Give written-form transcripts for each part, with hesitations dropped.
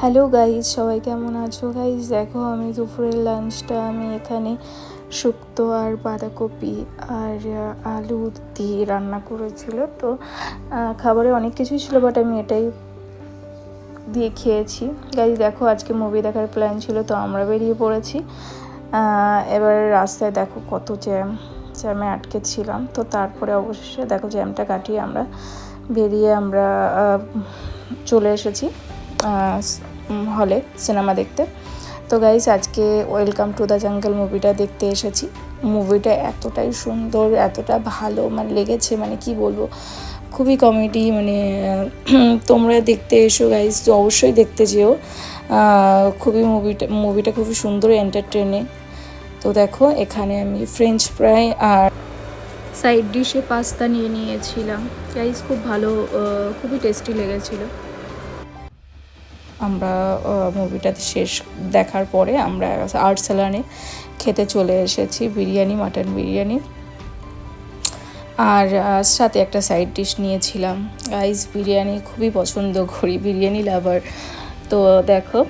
Hello guys, সবাই কেমন আছো গাইজ? দেখো আমি দুপুরের লাঞ্চটা আমি এখানে শুক্তো আর বাঁধাকপি আর আলু দিয়ে রান্না করেছিল। তো খাবারে অনেক কিছুই ছিল, বাট আমি এটাই দিয়ে খেয়েছি। গাইজ দেখো, আজকে মুভি দেখার প্ল্যান ছিল, তো আমরা বেরিয়ে পড়েছি। এবার রাস্তায় দেখো কত জ্যামে আটকে ছিলাম। তো তারপরে অবশেষে দেখো জ্যামটা কাটিয়ে আমরা চলে এসেছি হলে সিনেমা দেখতে। তো গাইস, আজকে ওয়েলকাম টু দ্য জঙ্গল মুভিটা দেখতে এসেছি। মুভিটা এতটাই সুন্দর, এতটা ভালো লেগেছে, কি বলবো, খুবই কমেডি। তোমরা দেখতে এসো গাইস, তো অবশ্যই দেখতে যেও। খুবই মুভিটা খুবই সুন্দর, এন্টারটেনিং। তো দেখো, এখানে আমি ফ্রেঞ্চ ফ্রাই আর সাইড ডিশে পাস্তা নিয়েছিলাম গাইস। খুব ভালো, খুবই টেস্টি লেগেছিলো। আমরা মুভিটাতে শেষ দেখার পরে আমরা আর্টসালানে খেতে চলে এসেছি বিরিয়ানি, মাটন বিরিয়ানি, আর সাথে একটা সাইড ডিশ নিয়েছিলাম। গাইস, বিরিয়ানি খুবই পছন্দ করি, বিরিয়ানি লাভার। তো দেখো,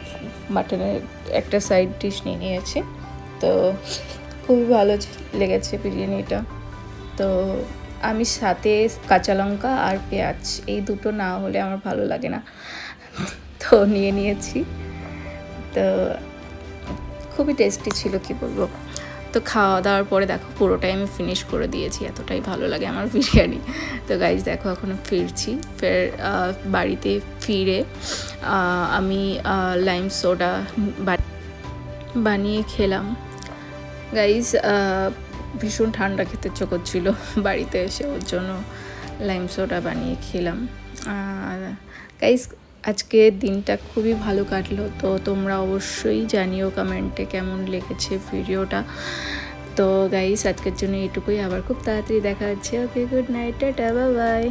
মাটনের একটা সাইড ডিশ নিয়েছি। তো খুবই ভালো লেগেছে বিরিয়ানিটা। তো আমি সাথে কাঁচা লঙ্কা আর পেঁয়াজ, এই দুটো না হলে আমার ভালো লাগে না, তো নিয়েছি। তো খুবই টেস্টি ছিল, কি বলবো। তো খাওয়া দাওয়ার পরে দেখো পুরোটাই আমি ফিনিশ করে দিয়েছি, এতটাই ভালো লাগে আমার বিরিয়ানি। তো গাইজ দেখো, এখন ফিরছি। বাড়িতে ফিরে আমি লাইম সোডা বানিয়ে খেলাম। গাইজ ভীষণ ঠান্ডা খেতে ইচ্ছে করছিল বাড়িতে এসে, ওর জন্য লাইম সোডা বানিয়ে খেলাম। গাইজ, আজকে দিনটা খুবই ভালো কাটলো। তো তোমরা অবশ্যই জানিও কমেন্টে কেমন লেগেছে ভিডিওটা। তো গাইস, আজকের জন্য এইটুকুই। আবার খুব তাড়াতাড়ি দেখা হচ্ছে। Okay, good night, tata, bye by.